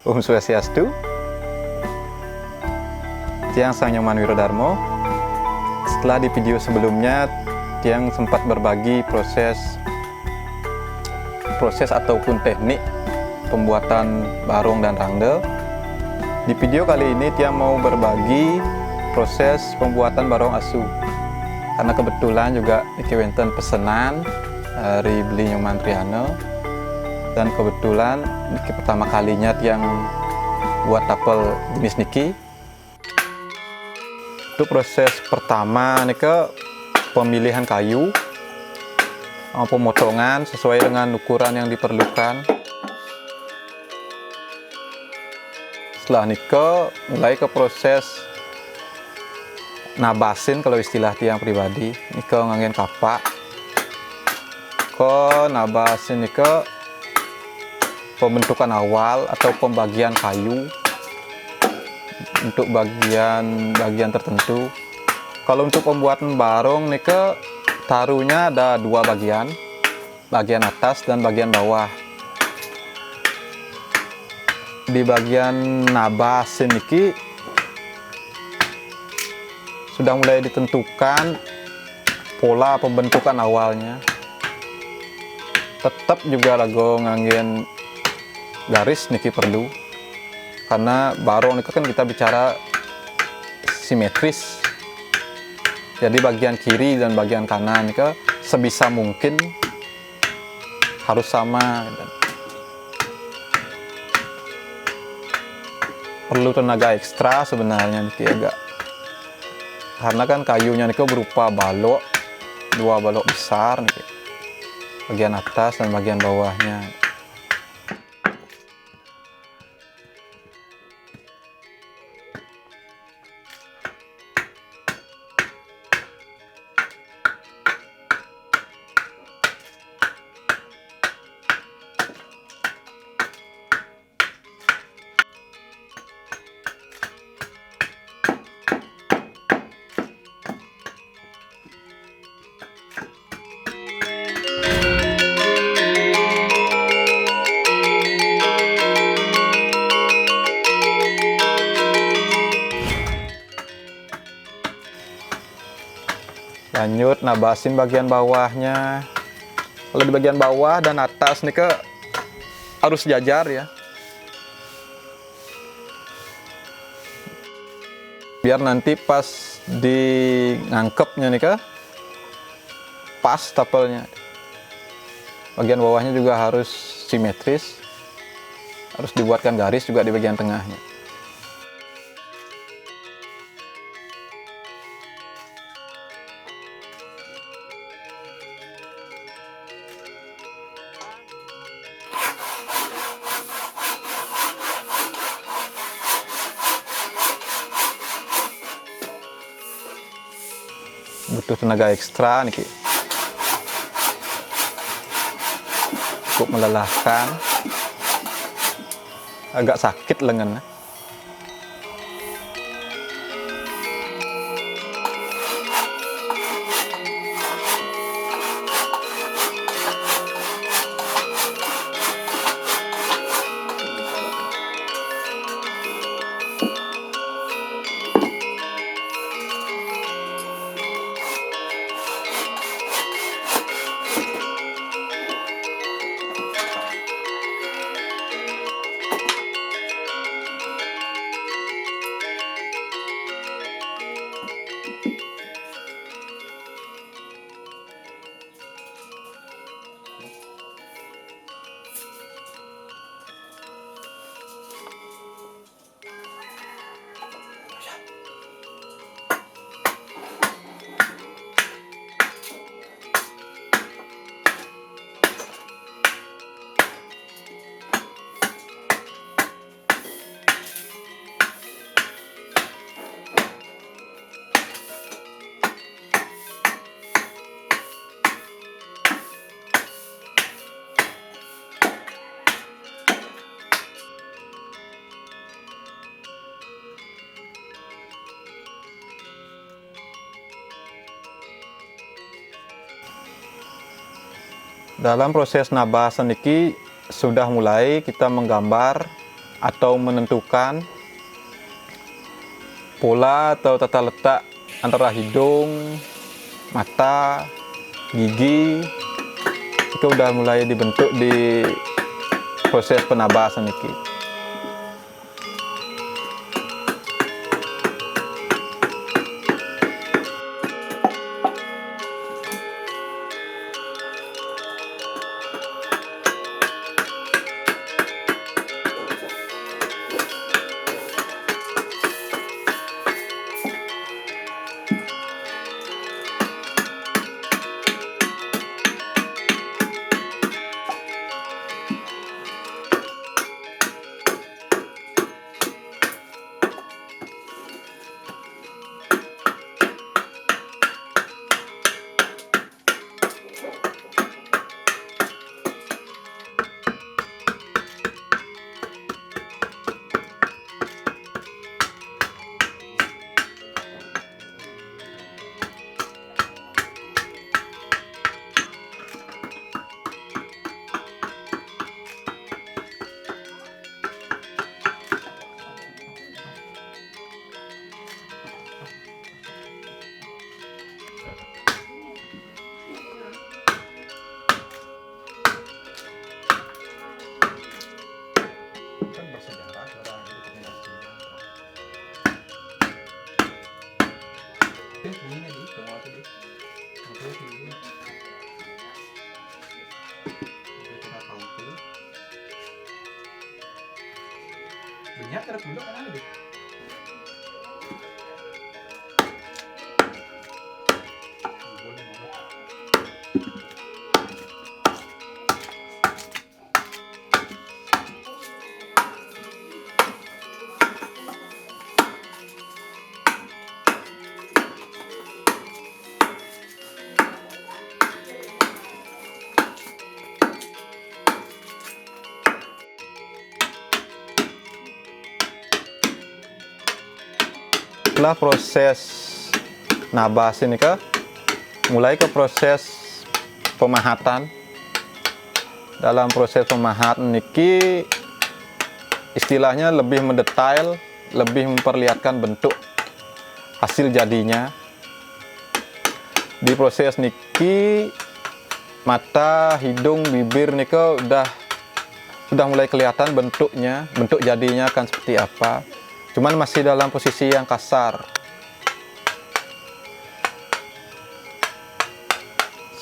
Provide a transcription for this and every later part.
Om Swastiastu. Tiang Sang Nyoman Wirodarmo. Setelah di video sebelumnya Tiang sempat berbagi proses ataupun teknik pembuatan barong dan rangde. Di video kali ini Tiang mau berbagi proses pembuatan barong asu. Karena kebetulan juga iki wonten pesanan dari beli Nyoman Triana, dan kebetulan niki pertama kalinya Tiang buat tapel jenis niki. Itu proses pertama nika pemilihan kayu, pemotongan sesuai dengan ukuran yang diperlukan. Setelah nika mulai ke proses nabasin, kalau istilah Tiang pribadi nika nganggen kapak ko nabasin nika pembentukan awal atau pembagian kayu untuk bagian tertentu. Kalau untuk pembuatan barong nika taruhnya ada dua bagian atas dan bagian bawah. Di bagian nabasin niki sudah mulai ditentukan pola pembentukan awalnya. Tetap juga lagu nganggen garis niki perlu, karena barong niki kan kita bicara simetris. Jadi bagian kiri dan bagian kanan niki sebisa mungkin harus sama. Perlu tenaga ekstra sebenarnya niki agak, karena kan kayunya niki berupa balok, dua balok besar niki, bagian atas dan bagian bawahnya. Lanjut nabasin bagian bawahnya. Kalau di bagian bawah dan atas nih harus jajar ya, biar nanti pas di ngangkepnya nih pas tapelnya. Bagian bawahnya juga harus simetris, harus dibuatkan garis juga di bagian tengahnya. Butuh tenaga ekstra nih, cukup melelahkan, agak sakit lengannya. Dalam proses nabasan niki sudah mulai kita menggambar atau menentukan pola atau tata letak antara hidung, mata, gigi itu udah mulai dibentuk di proses penabasan ini. Banyak terus dulu kan ada deh. Setelah proses nabas ini mulai ke proses pemahatan. Dalam proses pemahatan niki istilahnya lebih mendetail, lebih memperlihatkan bentuk hasil jadinya. Di proses niki mata, hidung, bibir nika sudah mulai kelihatan bentuknya, bentuk jadinya akan seperti apa. Cuman masih dalam posisi yang kasar.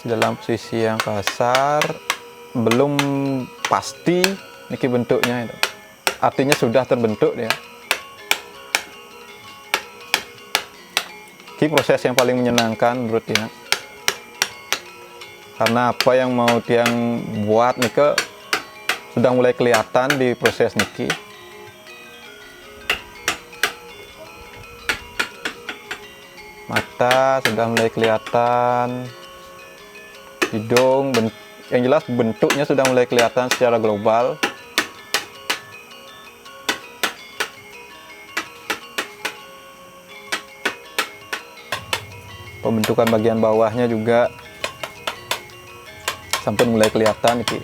Dalam posisi yang kasar, belum pasti niki bentuknya itu. Artinya sudah terbentuk dia. Ini proses yang paling menyenangkan menurut dia. Karena apa yang mau tiang buat niki sudah mulai kelihatan di proses niki. Mata sudah mulai kelihatan, hidung, yang jelas bentuknya sudah mulai kelihatan secara global. Pembentukan bagian bawahnya juga sampai mulai kelihatan iki.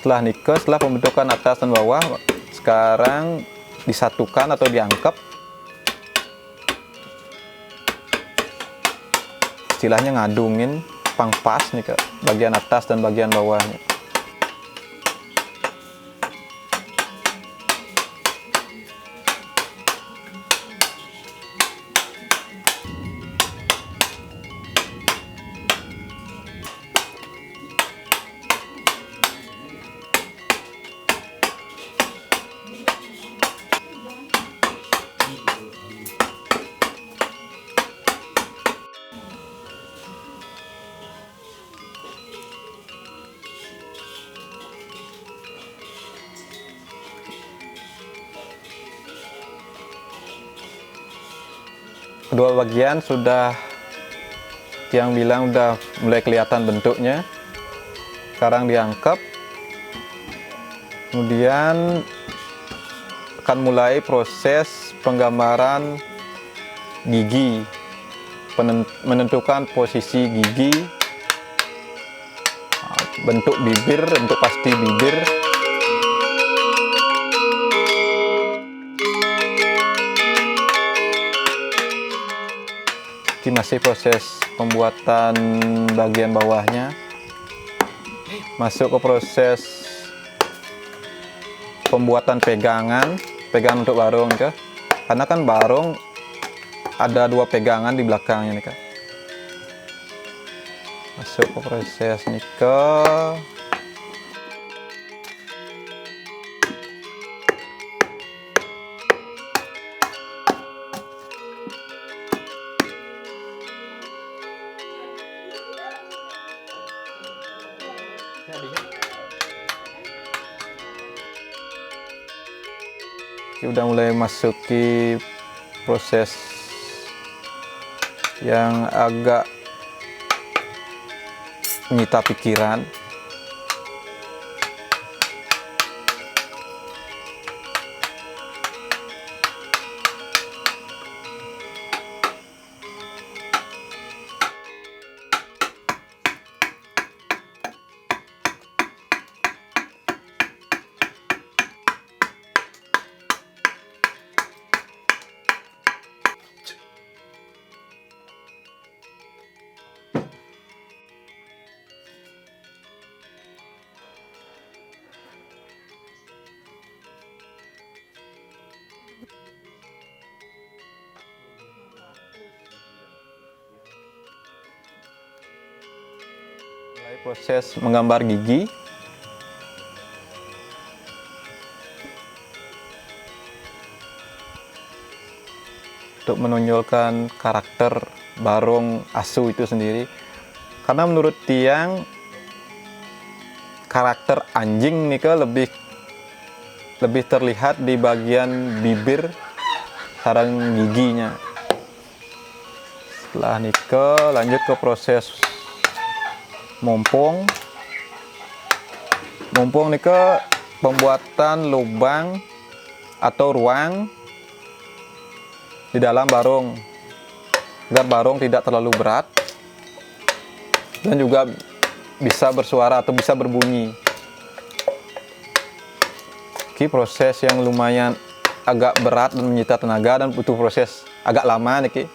Setelah nikah, setelah pembentukan atas dan bawah, sekarang disatukan atau diangkep. Istilahnya ngadungin pangpas nih ke bagian atas dan bagian bawahnya. kedua bagian sudah, yang bilang udah mulai kelihatan bentuknya. Sekarang diangkat, kemudian akan mulai proses penggambaran gigi, menentukan posisi gigi, bentuk bibir, bentuk pasti bibir. Ini masih proses pembuatan bagian bawahnya, masuk ke proses pembuatan pegangan untuk barong ke, karena kan barong ada 2 pegangan di belakangnya nih Kak. Masuk ke proses nih ke udah mulai masuki proses yang agak menyita pikiran. Proses menggambar gigi. Untuk menonjolkan karakter barong asu itu sendiri. Karena menurut Tiang, karakter anjing nih lebih terlihat di bagian bibir sarang giginya. Setelah Nike lanjut ke proses mompong Nike pembuatan lubang atau ruang di dalam barong agar barong tidak terlalu berat dan juga bisa bersuara atau bisa berbunyi. Ini proses yang lumayan agak berat dan menyita tenaga dan butuh proses agak lama nih.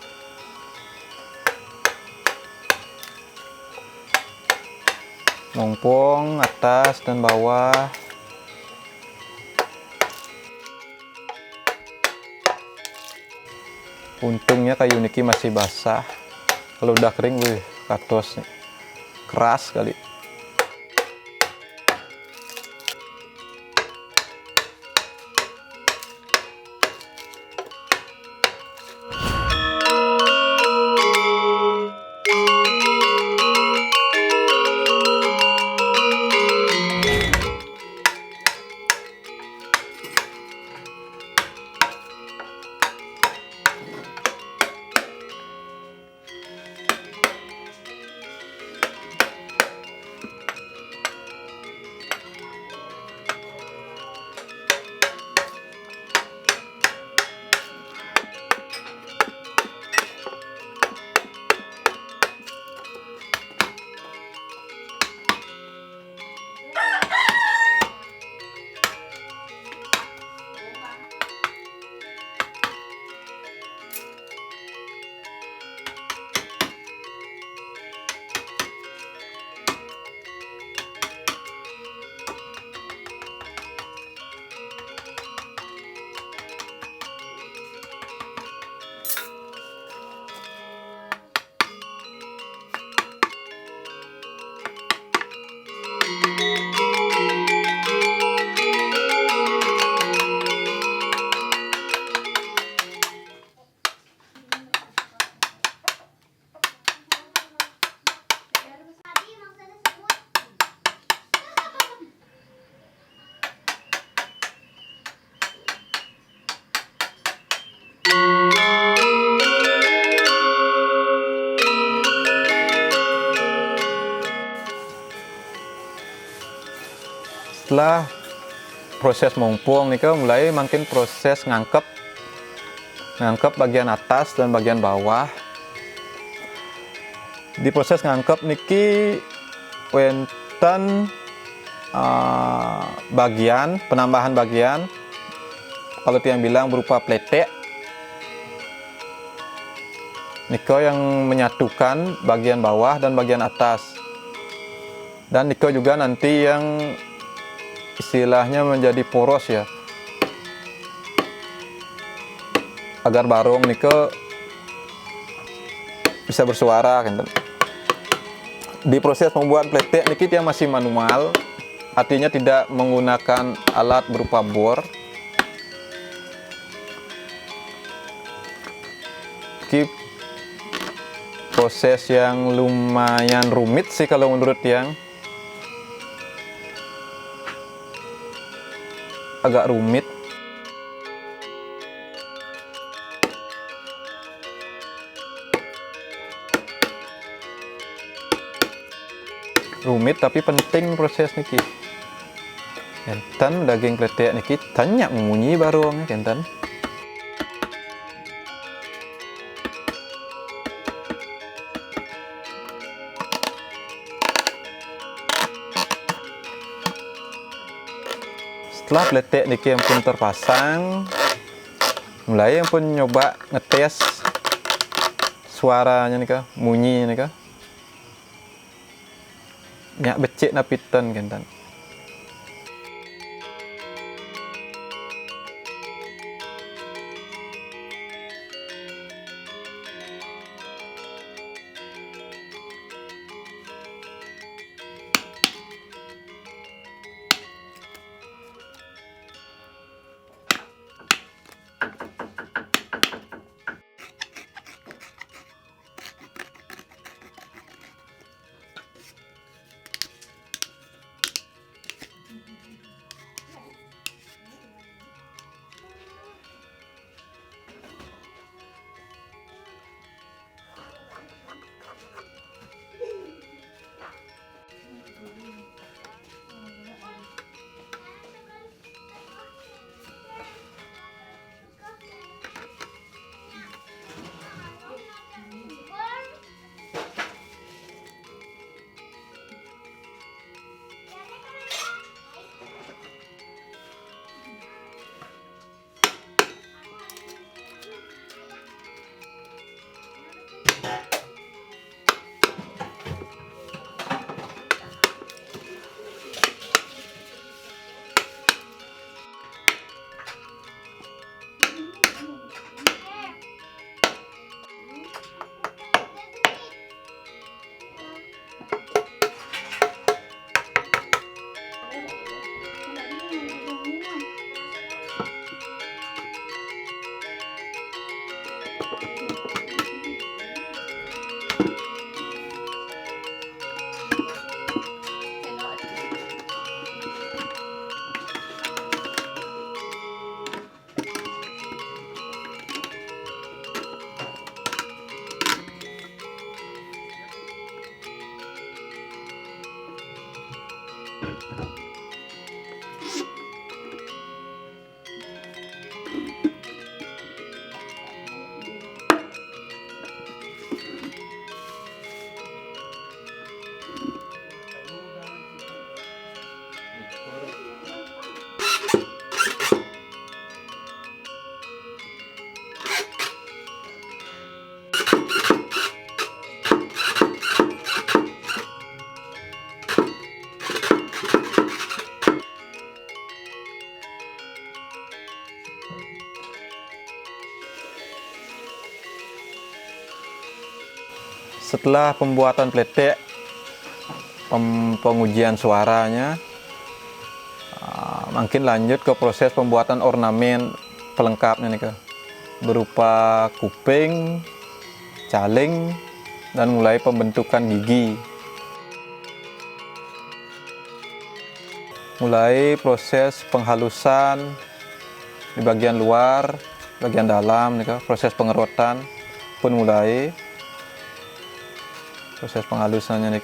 Mompong atas dan bawah. Untungnya kayu niki masih basah. Kalau udah kering, wih, katos nih. Keras sekali. Setelah proses mumpung nih mulai makin proses ngangkep bagian atas dan bagian bawah. Di proses ngangkep niki wenten penambahan bagian, kalau tiang bilang berupa pletek niko yang menyatukan bagian bawah dan bagian atas, dan niko juga nanti yang istilahnya menjadi poros ya, agar barong niko bisa bersuara kan. Di proses membuat pletek niki yang masih manual, artinya tidak menggunakan alat berupa bor. Ini proses yang lumayan rumit sih kalau menurut yang agak rumit. Tapi penting proses niki. Enten daging pletek niki tanyak memunyi barong enten. Setelah pletek niki yang pun terpasang, mulai yang pun nyoba ngetes suaranya nih munyi nih nyak becek napitan kentan. Setelah pembuatan pletek, pengujian suaranya, makin lanjut ke proses pembuatan ornamen pelengkapnya nih berupa kuping, caling, dan mulai pembentukan gigi. Mulai proses penghalusan di bagian luar, bagian dalam nih proses pengerotan pun mulai. Proses penghalusannya nih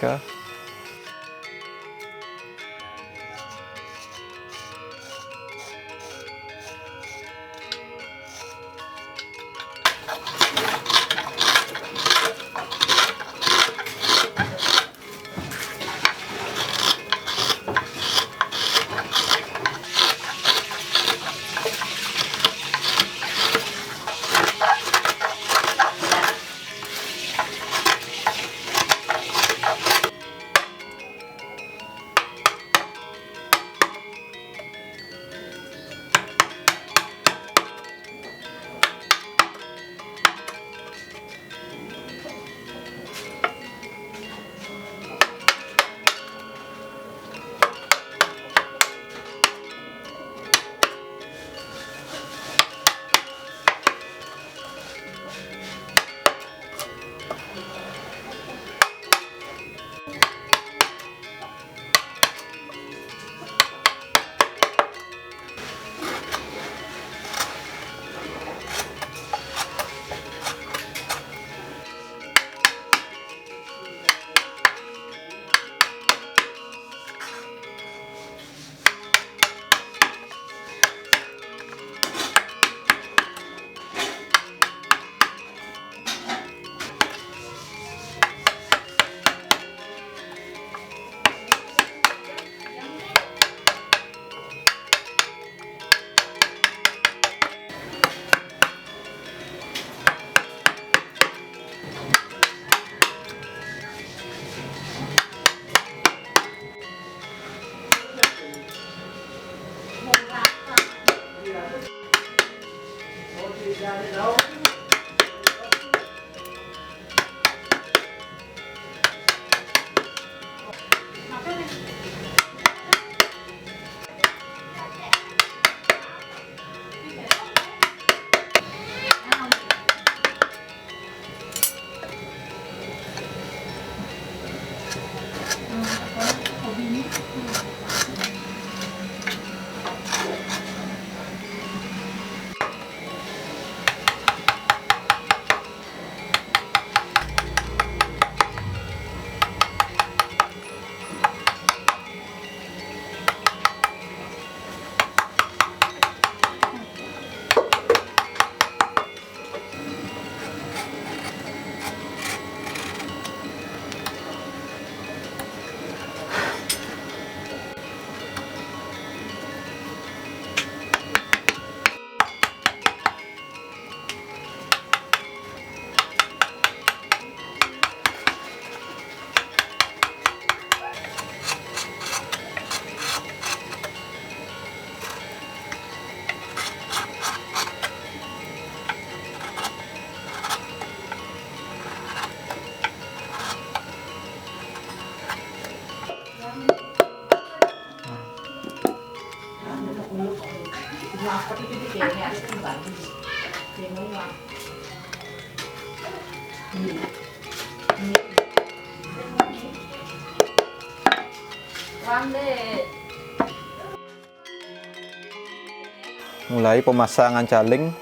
Mulai pemasangan caling.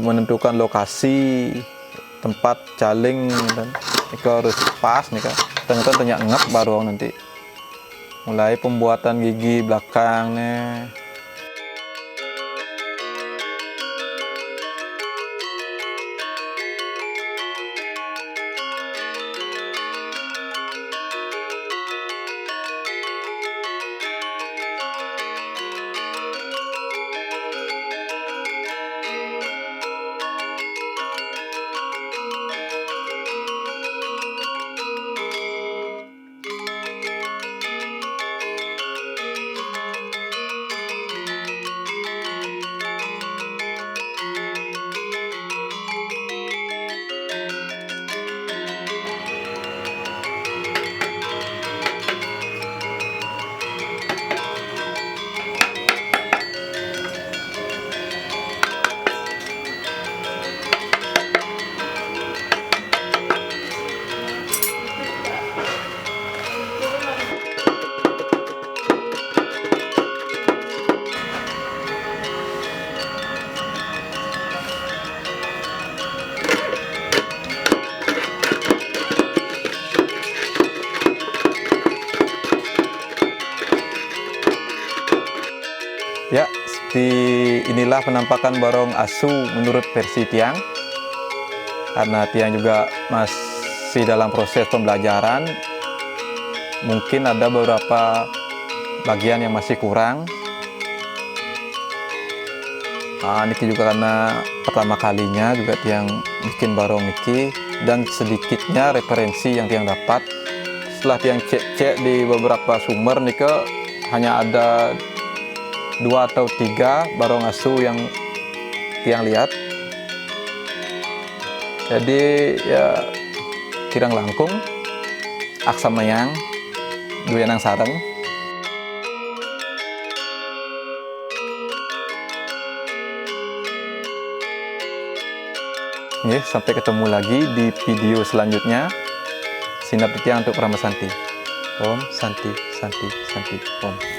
Menentukan lokasi tempat caling dan itu harus pas nih kak. Ternyata banyak ngap baru nanti. Mulai pembuatan gigi belakang nih. Ya, seperti inilah penampakan barong asu menurut versi Tiang. Karena Tiang juga masih dalam proses pembelajaran, mungkin ada beberapa bagian yang masih kurang. Niki juga karena pertama kalinya juga Tiang bikin barong niki, dan sedikitnya referensi yang Tiang dapat. Setelah Tiang cek-cek di beberapa sumber nika, hanya ada 2 atau 3 barong asu yang Tiang lihat. Jadi ya kirang langkung, aksam mayang, duyanang sareng. Oke, sampai ketemu lagi di video selanjutnya. Sinap Tiang untuk Rama Santi. Om Santi, Santi, Santi, Om.